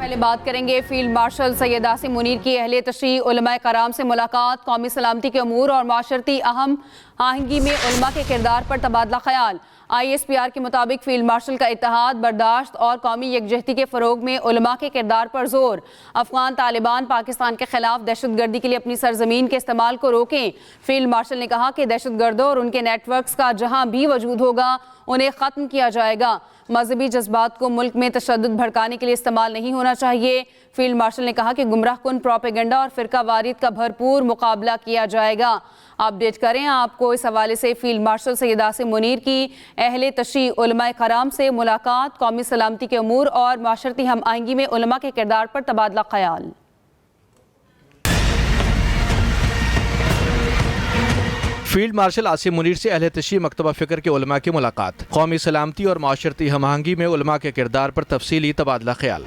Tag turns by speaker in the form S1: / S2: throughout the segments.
S1: پہلے بات کریں گے فیلڈ مارشل سید عاصم منیر کی اہل تشریح علماء کرام سے ملاقات، قومی سلامتی کے امور اور معاشرتی اہم آہنگی میں علماء کے کردار پر تبادلہ خیال۔ ISPR کے مطابق فیلڈ مارشل کا اتحاد، برداشت اور قومی یکجہتی کے فروغ میں علماء کے کردار پر زور۔ افغان طالبان پاکستان کے خلاف دہشت گردی کے لیے اپنی سرزمین کے استعمال کو روکیں۔ فیلڈ مارشل نے کہا کہ دہشت گردوں اور ان کے نیٹ ورکس کا جہاں بھی وجود ہوگا انہیں ختم کیا جائے گا۔ مذہبی جذبات کو ملک میں تشدد بھڑکانے کے لیے استعمال نہیں ہونا چاہیے۔ فیلڈ مارشل نے کہا کہ گمراہ کن پروپیگنڈا اور فرقہ واریت کا بھرپور مقابلہ کیا جائے گا۔ اپڈیٹ کریں آپ کو اس حوالے سے فیلڈ مارشل سید عاصم منیر کی اہل تشریح علماء کرام سے ملاقات، قومی سلامتی کے امور اور معاشرتی ہم آہنگی میں علماء کے کردار پر تبادلہ خیال۔
S2: فیلڈ مارشل عاصم منیر سے اہل تشریح مکتبہ فکر کے علماء کی ملاقات، قومی سلامتی اور معاشرتی ہم آہنگی میں علماء کے کردار پر تفصیلی تبادلہ خیال۔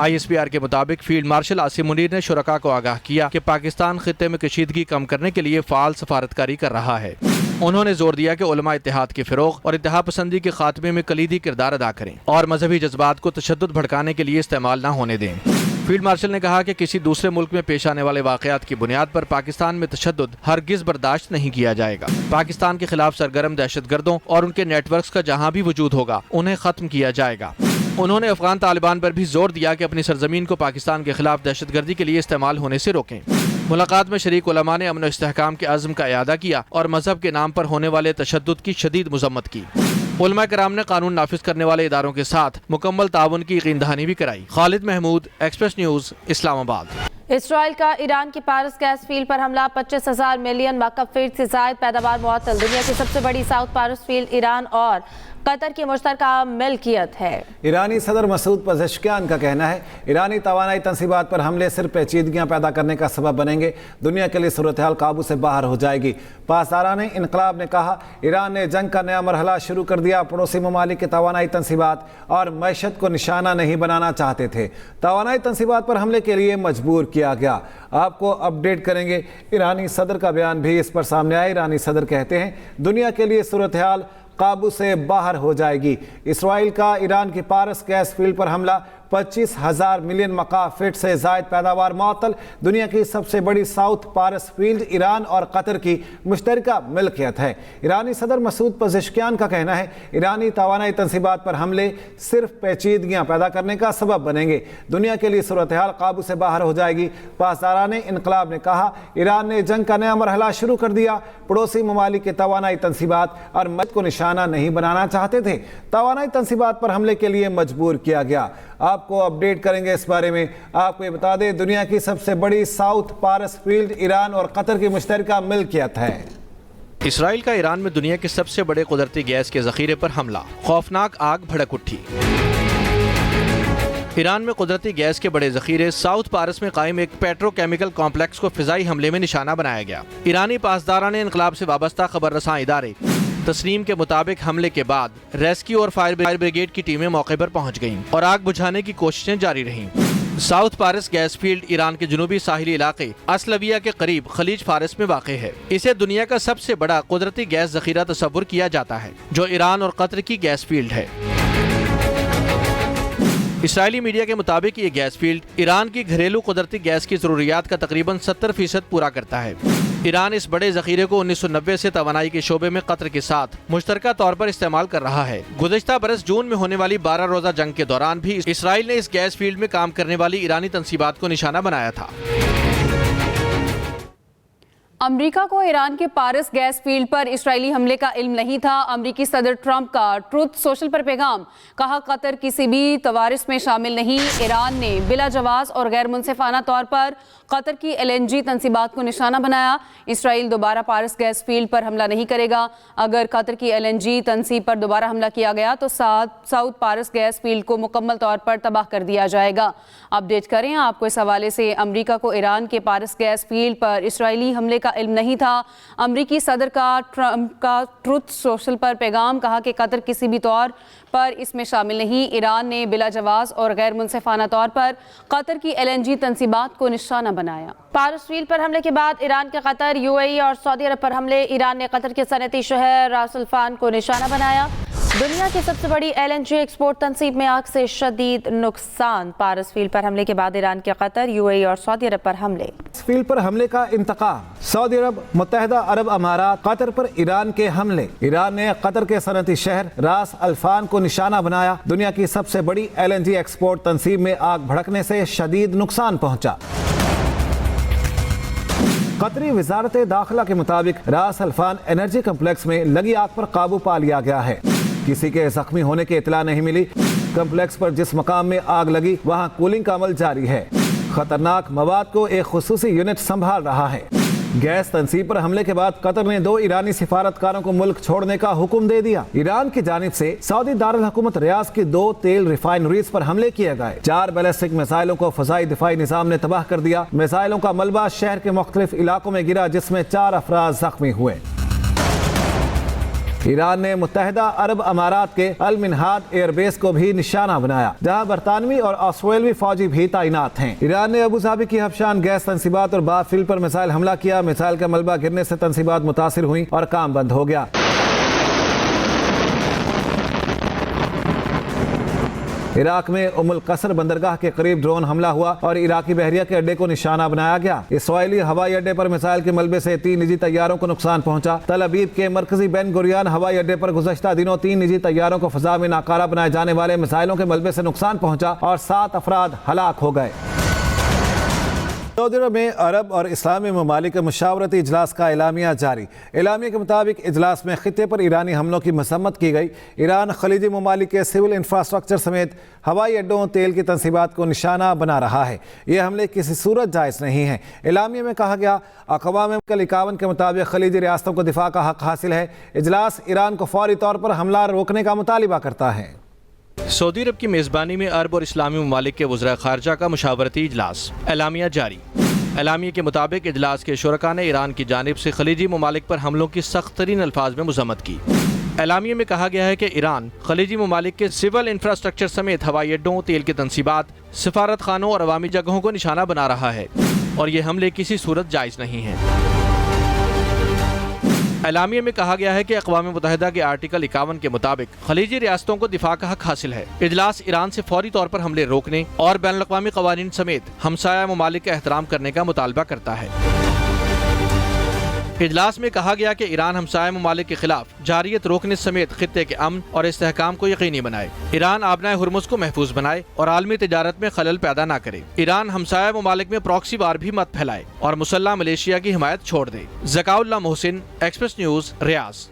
S2: ISPR کے مطابق فیلڈ مارشل عاصم منیر نے شرکاء کو آگاہ کیا کہ پاکستان خطے میں کشیدگی کم کرنے کے لیے فعال سفارتکاری کر رہا ہے۔ انہوں نے زور دیا کہ علماء اتحاد کے فروغ اور اتحاد پسندی کے خاتمے میں کلیدی کردار ادا کریں اور مذہبی جذبات کو تشدد بھڑکانے کے لیے استعمال نہ ہونے دیں۔ فیلڈ مارشل نے کہا کہ کسی دوسرے ملک میں پیش آنے والے واقعات کی بنیاد پر پاکستان میں تشدد ہرگز برداشت نہیں کیا جائے گا۔ پاکستان کے خلاف سرگرم دہشت گردوں اور ان کے نیٹ ورکس کا جہاں بھی وجود ہوگا انہیں ختم کیا جائے گا۔ انہوں نے افغان طالبان پر بھی زور دیا کہ اپنی سرزمین کو پاکستان کے خلاف دہشت گردی کے لیے استعمال ہونے سے روکیں۔ ملاقات میں شریک علماء نے امن و استحکام کے عزم کا اعادہ کیا اور مذہب کے نام پر ہونے والے تشدد کی شدید مذمت کی۔ علماء کرام نے قانون نافذ کرنے والے اداروں کے ساتھ مکمل تعاون کی یقین دہانی بھی کرائی۔ خالد محمود، ایکسپریس نیوز، اسلام آباد۔
S3: اسرائیل کا ایران کی پارس گیس فیلڈ پر حملہ، 25,000 ملین مکعب فٹ سے زائد پیداوار معطل۔ دنیا کی سب سے بڑی ساؤتھ پارس فیلڈ ایران اور قطر کی مشترکہ ملکیت ہے۔
S4: ایرانی صدر مسعود پزشکیان کا کہنا ہے ایرانی توانائی تنصیبات پر حملے صرف پیچیدگیاں پیدا کرنے کا سبب بنیں گے، دنیا کے لیے صورتحال قابو سے باہر ہو جائے گی۔ پاسداران انقلاب نے کہا ایران نے جنگ کا نیا مرحلہ شروع کر دیا، پڑوسی ممالک کے توانائی تنصیبات اور معیشت کو نشانہ نہیں بنانا چاہتے تھے، توانائی تنصیبات پر حملے کے لیے مجبور کیا گیا۔ آپ کو اپڈیٹ کریں گے، ایرانی صدر کا بیان بھی اس پر سامنے آیا۔ ایرانی صدر کہتے ہیں دنیا کے لیے صورتحال قابو سے باہر ہو جائے گی۔ اسرائیل کا ایران کی پارس گیس فیلڈ پر حملہ، 25,000 ملین مکعب فٹ سے زائد پیداوار معطل۔ دنیا کی سب سے بڑی ساؤتھ پارس فیلڈ ایران اور قطر کی مشترکہ ملکیت ہے۔ ایرانی صدر مسعود پزشکیان کا کہنا ہے ایرانی توانائی تنصیبات پر حملے صرف پیچیدگیاں پیدا کرنے کا سبب بنیں گے، دنیا کے لیے صورتحال قابو سے باہر ہو جائے گی۔ پاسداران انقلاب نے کہا ایران نے جنگ کا نیا مرحلہ شروع کر دیا، پڑوسی ممالک کے توانائی تنصیبات اور ملک کو نشانہ نہیں بنانا چاہتے تھے، توانائی تنصیبات پر حملے کے لیے مجبور کیا گیا۔ آپ کو اپڈیٹ کریں گے اس بارے میں۔ آپ کو یہ بتا دیں دنیا کی سب سے بڑی ساؤتھ پارس فیلڈ ایران اور قطر کی مشترکہ ملکیت ہے۔
S2: اسرائیل کا ایران میں دنیا کے سب سے بڑے قدرتی گیس کے ذخیرے پر حملہ، خوفناک آگ بھڑک اٹھی۔ ایران میں قدرتی گیس کے بڑے ذخیرے ساؤتھ پارس میں قائم ایک پیٹرو کیمیکل کمپلیکس کو فضائی حملے میں نشانہ بنایا گیا۔ ایرانی پاسداران انقلاب سے وابستہ خبر رساں ادارے تسنیم کے مطابق حملے کے بعد ریسکیو اور فائر بریگیڈ کی ٹیمیں موقع پر پہنچ گئیں اور آگ بجھانے کی کوششیں جاری رہیں۔ ساؤتھ پارس گیس فیلڈ ایران کے جنوبی ساحلی علاقے اسلویہ کے قریب خلیج فارس میں واقع ہے۔ اسے دنیا کا سب سے بڑا قدرتی گیس ذخیرہ تصور کیا جاتا ہے، جو ایران اور قطر کی گیس فیلڈ ہے۔ اسرائیلی میڈیا کے مطابق یہ گیس فیلڈ ایران کی گھریلو قدرتی گیس کی ضروریات کا تقریباً 70% پورا کرتا ہے۔ ایران اس بڑے ذخیرے کو 1990 سے توانائی کے شعبے میں قطر کے ساتھ مشترکہ طور پر استعمال کر رہا ہے۔ گزشتہ برس جون میں ہونے والی 12 روزہ جنگ کے دوران بھی اسرائیل نے اس گیس فیلڈ میں کام کرنے والی ایرانی تنصیبات کو نشانہ بنایا تھا۔
S1: امریکہ کو ایران کے پارس گیس فیلڈ پر اسرائیلی حملے کا علم نہیں تھا، امریکی صدر ٹرمپ کا ٹروتھ سوشل پر پیغام، کہا قطر کسی بھی توارث میں شامل نہیں۔ ایران نے بلا جواز اور غیر منصفانہ طور پر قطر کی LNG تنصیبات کو نشانہ بنایا۔ اسرائیل دوبارہ پارس گیس فیلڈ پر حملہ نہیں کرے گا۔ اگر قطر کی LNG تنصیب پر دوبارہ حملہ کیا گیا تو ساؤتھ پارس گیس فیلڈ کو مکمل طور پر تباہ کر دیا جائے گا۔ اپڈیٹ کریں آپ کو اس حوالے سے، امریکہ کو ایران کے پارس گیس فیلڈ پر اسرائیلی حملے کا علم نہیں تھا، امریکی صدر کا ٹرمپ کا ٹروتھ سوشل پر پیغام، کہا کہ قطر کسی بھی طور پر اس میں شامل نہیں۔ ایران نے بلا جواز اور غیر منصفانہ طور پر قطر کی LNG تنصیبات کو نشانہ بنایا۔
S3: پارس فیلڈ پر حملے کے بعد ایران کے قطر، UAE اور سعودی عرب پر حملے، ایران نے قطر کے صنعتی شہر راس الفان کو نشانہ بنایا۔ दुनिया की सबसे बड़ी LNG एक्सपोर्ट तंसीब में आग से शदीद नुकसान। पारस फील्ड पर हमले के बाद ईरान के कतर, UAE और सऊदी अरब पर हमले।
S4: फील्ड पर हमले का इंतकाम। सऊदी अरब, मुत्तहिदा अरब अमारात, कतर पर ईरान के हमले। ईरान ने कतर के सनती शहर रास अल्फान को निशाना बनाया। दुनिया की सबसे बड़ी LNG एक्सपोर्ट तंसीब में आग भड़कने से शदीद नुकसान पहुंचा। कतरी वजारत दाखिला के मुताबिक रास अल्फान एनर्जी कम्प्लेक्स में लगी आग पर काबू पा लिया गया है। किसी के जख्मी होने की इतला नहीं मिली। कम्प्लेक्स पर जिस मकाम में आग लगी वहां कूलिंग का अमल जारी है। खतरनाक मवाद को एक खुसूसी यूनिट संभाल रहा है। गैस तंसीब पर हमले के बाद कतर ने 2 ईरानी सिफारतकारों को मुल्क छोड़ने का हुक्म दे दिया। ईरान की जानिब से सऊदी दारुल हुकूमत रियाज की 2 तेल रिफाइनरीज पर हमले किए गए। 4 बैलिस्टिक मिसाइलों को फजाई दिफाई निजाम ने तबाह कर दिया। मिसाइलों का मलबा शहर के मुख्तलिफ इलाकों में गिरा, जिसमें 4 अफराद जख्मी हुए। ईरान ने मुत्तहिदा अरब अमारात के अल मिनहाद एयरबेस को भी निशाना बनाया, जहां बरतानवी और ऑस्ट्रेलवी फौजी भी तैनात हैं। ईरान ने अबू धाबी की हबशान गैस तंसीबात और बाब फील्ड पर मिसाइल हमला किया। मिसाइल का मलबा गिरने से तंसीबात मुतासिर हुई और काम बंद हो गया। इराक में उमुल कसर बंदरगाह के करीब ड्रोन हमला हुआ और इराकी बहरिया के अड्डे को निशाना बनाया गया। इसराइली हवाई अड्डे पर मिसाइल के मलबे से 3 निजी तैयारों को नुकसान पहुंचा। तल अबीब के मरकजी बेन गुरियान हवाई अड्डे पर गुज़श्ता दिनों 3 निजी तैयारों को फजा में नाकारा बनाए जाने वाले मिसाइलों के मलबे से नुकसान पहुंचा और 7 अफराद हलाक हो गए। सऊदी अरब में अरब और इस्लामी ममालिक मुशावरती इजलास का एलामिया जारी। एलामिया के मुताबिक इजलास में खित्ते पर ईरानी हमलों की मसम्मत की गई। ईरान खलीजी ममालिक के सिविल इंफ्रास्ट्रक्चर समेत हवाई अड्डों, तेल की तंसीबात को निशाना बना रहा है। ये हमले किसी सूरत जायज़ नहीं है। एलामिया में कहा गया, अक़वाम मुत्तहिदा 51 के मुताबिक खलीजी रियासतों को दिफा का हक हासिल है। इजलास ईरान को फौरी तौर पर हमला रोकने का मुतालिबा करता है।
S2: सऊदी अरब की मेज़बानी में अरब और इस्लामी ममालिक के वज़रा ख़ारजा का मुशावरती इजलास। एलामिया जारी। एलामिया के मुताबिक इजलास के शुरका ने ईरान की जानिब से खलीजी ममालिक पर हमलों की सख्त तरीन अल्फाज में मज़म्मत की। एलामिया में कहा गया है कि ईरान खलीजी ममालिक के सिविल इंफ्रास्ट्रक्चर समेत हवाई अड्डों, तेल की तंसीबात, सफारत खानों और अवामी जगहों को निशाना बना रहा है और ये हमले किसी सूरत जायज़ नहीं हैं। एलामिया में कहा गया है कि अक़वाम मुत्तहिदा के आर्टिकल 51 के मुताबिक खलीजी रियासतों को दिफा का हक हासिल है। इजलास ईरान से फौरी तौर पर हमले रोकने और बैनुल-अक़वामी क़वानीन समेत हमसाया ममालिक का एहतराम करने का मुतालबा करता है। इजलास में कहा गया कि ईरान हमसाया ममालिक के खिलाफ जारियत रोकने समेत खित्ते के अमन और इस्तेहकाम को यकीनी बनाए। ईरान आबनाए हुर्मुज़ को महफूज बनाए और आलमी तिजारत में खलल पैदा न करे। ईरान हमसाया ममालिक में प्रॉक्सी वार भी मत फैलाए और मुसल्लह मलेशिया की हिमायत छोड़ दे। ज़काउल्लाह मोहसिन, एक्सप्रेस न्यूज़, रियाज।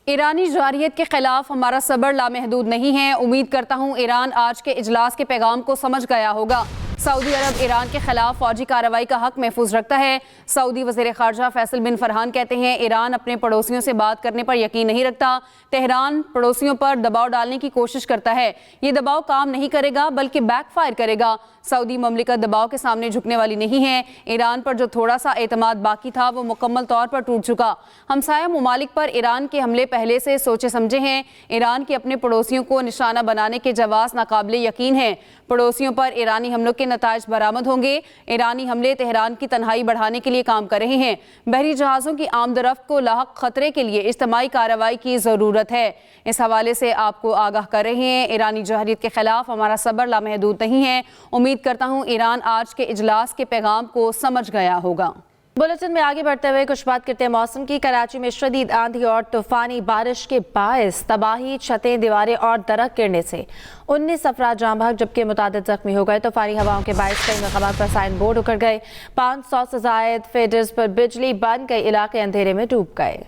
S1: ईरानी जारियत के खिलाफ हमारा सब्र लामहदूद नहीं है। उम्मीद करता हूँ ईरान आज के इजलास के पैगाम को समझ गया होगा। सऊदी अरब ईरान के खिलाफ फौजी कार्रवाई का हक महफूज रखता है। सऊदी वज़ीर ख़ारजा फैसल बिन फरहान कहते हैं, ईरान अपने पड़ोसियों से बात करने पर यकीन नहीं रखता। तेहरान पड़ोसियों पर दबाव डालने की कोशिश करता है। ये दबाव काम नहीं करेगा बल्कि बैकफायर करेगा। सऊदी ममलिकत दबाव के सामने झुकने वाली नहीं है। ईरान पर जो थोड़ा सा एतमाद बाकी था वो मुकम्मल तौर पर टूट चुका। हमसाया ममालिक पर ईरान के हमले पहले से सोचे समझे हैं। ईरान के अपने पड़ोसियों को निशाना बनाने के जवाब नाकाबिले यकीन हैं। पड़ोसियों पर ईरानी हमलों के नताइज बरामद होंगे। ईरानी हमले तेहरान की तन्हाई बढ़ाने के लिए काम कर रहे हैं। बहरी जहाज़ों की आमदरफ्त को लाहक खतरे के लिए इज्तिमाई कार्रवाई की ज़रूरत है। इस हवाले से आपको आगाह कर रहे हैं। ईरानी जारियत के खिलाफ हमारा सब्र लामहदूद नहीं है। उम्मीद करता हूँ ईरान आज के इजलास के पैगाम को समझ गया होगा।
S3: बुलेटिन में आगे बढ़ते हुए कुछ बात करते हैं मौसम की। कराची में शदीद आंधी और तूफानी बारिश के बायस तबाही, छतें, दीवारें और दरख्त गिरने से 19 अफराद जाँ बहक जबकि मुतादिद जख्मी हो गए। तूफानी हवाओं के बायस कई मकामात पर साइन बोर्ड उखड़ गए। 500 से ज़ायद फीडर्स पर बिजली बंद, कई इलाके अंधेरे में डूब गए।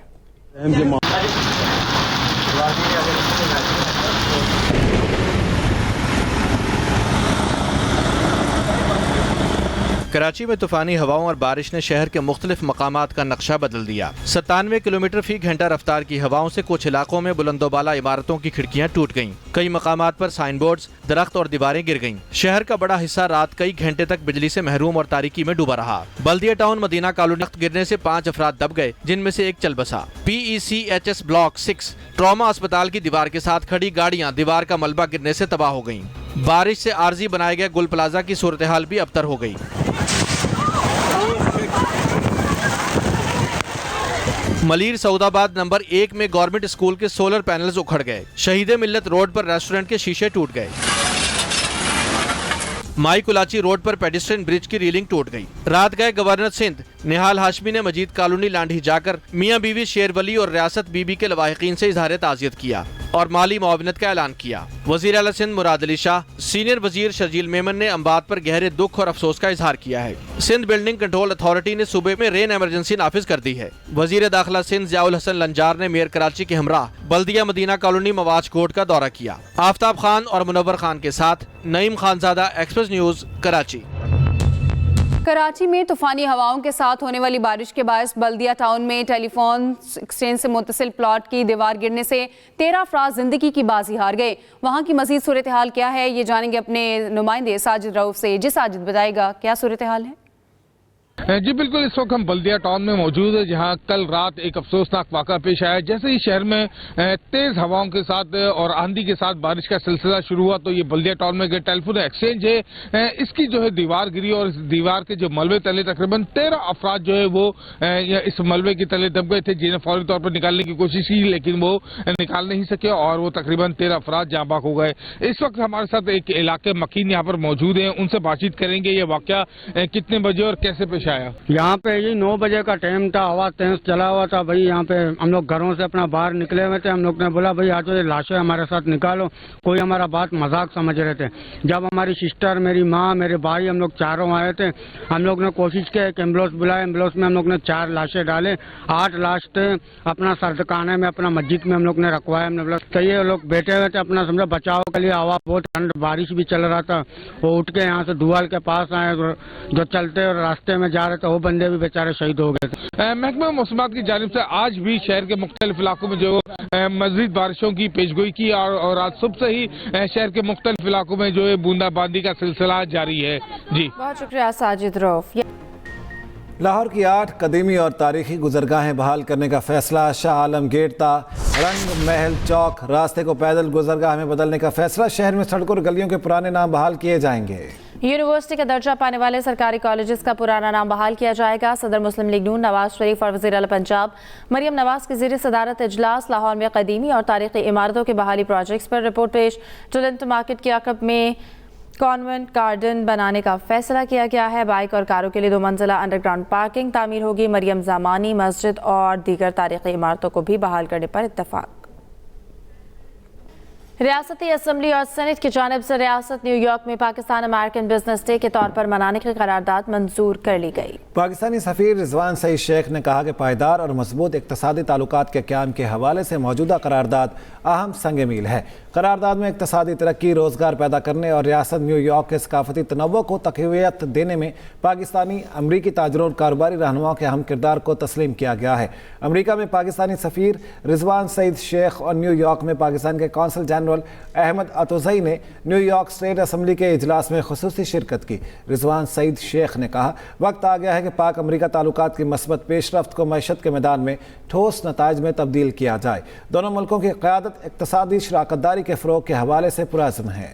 S2: कराची में तूफानी हवाओं और बारिश ने शहर के मुख्तलिफ मकामात का नक्शा बदल दिया। 97 किलोमीटर फी घंटा रफ्तार की हवाओं से कुछ इलाकों में बुलंदोबाला इमारतों की खिड़कियां टूट गईं। कई मकामात पर साइन बोर्ड्स, दरख्त और दीवारें गिर गईं। शहर का बड़ा हिस्सा रात कई घंटे तक बिजली से महरूम और तारीकी में डूबा रहा। बल्दिया टाउन मदीना कॉलोनी गिरने से 5 अफराद दब गए, जिनमें से एक चल बसा। PECHS ब्लॉक 6 ट्रॉमा अस्पताल की दीवार के साथ खड़ी गाड़ियां दीवार का मलबा गिरने से तबाह हो गईं। बारिश से आरजी बनाए गए गुल प्लाजा की सूरत हाल भी अबतर हो गई। मलीर सऊदाबाद नंबर 1 में गवर्नमेंट स्कूल के सोलर पैनल्स उखड़ गए। शहीद मिल्लत रोड पर रेस्टोरेंट के शीशे टूट गए। माई कुलाची रोड पर पेडिस्ट्रियन ब्रिज की रीलिंग टूट गई। रात गए गवर्नर सिंध निहाल हाशमी ने मजीद कॉलोनी लांढी जाकर मियां बीवी शेर वली और रियासत बीबी के लवाहिकीन से इजहार ताज़ियत किया और माली मुआवनत का ऐलान किया। वज़ीर आला सिंध मुराद अली शाह, सीनियर वजीर शर्जील मेमन ने अम्बात पर गहरे दुख और अफसोस का इजहार किया है। सिंध बिल्डिंग कंट्रोल अथॉरिटी ने सूबे में रेन एमरजेंसी नाफिज कर दी है। वजीर दाखिला सिंध ज़ियाउल हसन लंजार ने मेयर कराची के हमरा बल्दिया मदीना कॉलोनी मवाज कोट का दौरा किया। आफ्ताब खान और मुनव्वर खान के साथ नईम खानजादा, एक्सप्रेस न्यूज़, कराची।
S1: कराची में तूफानी हवाओं के साथ होने वाली बारिश के बायस बल्दिया टाउन में टेलीफोन एक्सचेंज से मुत्तसिल प्लॉट की दीवार गिरने से 13 अफराद जिंदगी की बाजी हार गए। वहाँ की मजीद सूरत हाल क्या है, ये जानेंगे अपने नुमाइंदे साजिद रऊफ से। जी साजिद, बताएगा क्या सूरत हाल है?
S5: जी बिल्कुल, इस वक्त हम बल्दिया टाउन में मौजूद है, जहां कल रात एक अफसोसनाक वाक़ा पेश आया। जैसे ही शहर में तेज हवाओं के साथ और आंधी के साथ बारिश का सिलसिला शुरू हुआ तो ये बल्दिया टाउन में टेलीफोन एक्सचेंज है, इसकी जो है दीवार गिरी और इस दीवार के जो मलबे तले तकरीबन 13 अफराद जो है वो इस मलबे के तले दब गए थे, जिन्हें फौरी तौर पर निकालने की कोशिश की लेकिन वो निकाल नहीं सके और वो तकरीबन 13 अफराद जाँ बाक हो गए। इस वक्त हमारे साथ एक इलाके मकीन यहाँ पर मौजूद है, उनसे बातचीत करेंगे। ये वाक़या कितने बजे और कैसे पेश आया?
S6: यहाँ पे ये 9 बजे का टाइम था, हवा तेज चला हुआ था भाई। यहाँ पे हम लोग घरों से अपना बाहर निकले हुए थे। हम लोग ने बोला भाई आज ये लाशें हमारे साथ निकालो। कोई हमारा बात मजाक समझ रहे थे। जब हमारी सिस्टर, मेरी माँ, मेरे भाई, हम लोग चारों आए थे, हम लोग ने कोशिश की कि एम्बुलेंस बुलाए। एम्बुलेंस में हम लोग ने 4 लाशें डाले, 8 लाश थे अपना सरदखाने में, अपना मस्जिद में हम लोग ने रखवाया। हमने बोला तो ये लोग बैठे हुए थे अपना समझो बचाव के लिए। हवा बहुत ठंड, बारिश भी चल रहा था। वो उठ के यहाँ से दुआल के पास आए, जो चलते और रास्ते में जा रहे थे वो बंदे भी बेचारे शहीद हो गए थे।
S5: महकमा मौसमात की जानिब से आज भी शहर के मुख्तलिफ इलाकों में जो मज़ीद बारिशों की पेशगोई की और आज सुबह से ही शहर के मुख्तलिफ इलाकों में जो है बूंदाबांदी का सिलसिला जारी है। जी
S3: बहुत शुक्रिया साजिद रऊफ।
S4: लाहौर की 8 कदीमी और तारीखी गुजरगाहें बहाल करने का फैसला। शाह आलम गेट ता रंग महल चौक रास्ते को पैदल गुजरगाह में बदलने का फैसला। शहर में सड़कों और गलियों के पुराने नाम बहाल किए जाएंगे।
S3: यूनिवर्सिटी का दर्जा पाने वाले सरकारी कॉलेजेस का पुराना नाम बहाल किया जाएगा। सदर मुस्लिम लीग नून नवाज शरीफ और वज़ीर आला पंजाब मरियम नवाज की ज़ेर सदारत इजलास लाहौर में कदीमी और तारीखी इमारतों के बहाली प्रोजेक्ट्स पर रिपोर्ट पेश। टुलंट मार्केट के अकब में कॉन्वेंट गार्डन बनाने का फैसला किया गया है। बाइक और कारों के लिए 2 मंजिला अंडरग्राउंड पार्किंग तामीर होगी। मरियम ज़मानी मस्जिद और दीगर तारीखी इमारतों को भी बहाल करने पर इत्तफाक। रियासती असम्बली और सेनेट की जानिब से रियासत न्यूयॉर्क में पाकिस्तान अमेरिकन बिजनेस डे के तौर पर मनाने की करारदाद मंजूर कर ली गई।
S4: पाकिस्तानी सफीर रिजवान सईद शेख ने कहा कि पायदार और मजबूत इक्तसादी ताल्लुकात के क़याम के हवाले से मौजूदा करारदाद अहम संग मील है। करारदाद में इक्तसादी तरक्की, रोजगार पैदा करने और रियासत न्यूयॉर्क के सकाफती तनव्वुर को तक़वियत देने में पाकिस्तानी अमरीकी ताजरों और कारोबारी रहनुमाओं के अहम किरदार को तस्लीम किया गया है। अमरीका में पाकिस्तानी सफीर रिजवान सईद शेख और न्यूयॉर्क में पाकिस्तान के कौंसल जनरल अहमद अतोज़ई ने न्यूयॉर्क स्टेट असम्बली के इजलास में खुसूसी शिरकत की। रिजवान सईद शेख ने कहा वक्त आ गया है कि पाक अमरीका ताल्लुकात की मस्बत पेशरफ्त को मईशत के मैदान में ठोस नताइज में तब्दील किया जाए। दोनों मुल्कों की क़यादत इक़्तिसादी शराकतदारी के फ़रोग़ के हवाले से पुरअज़्म है।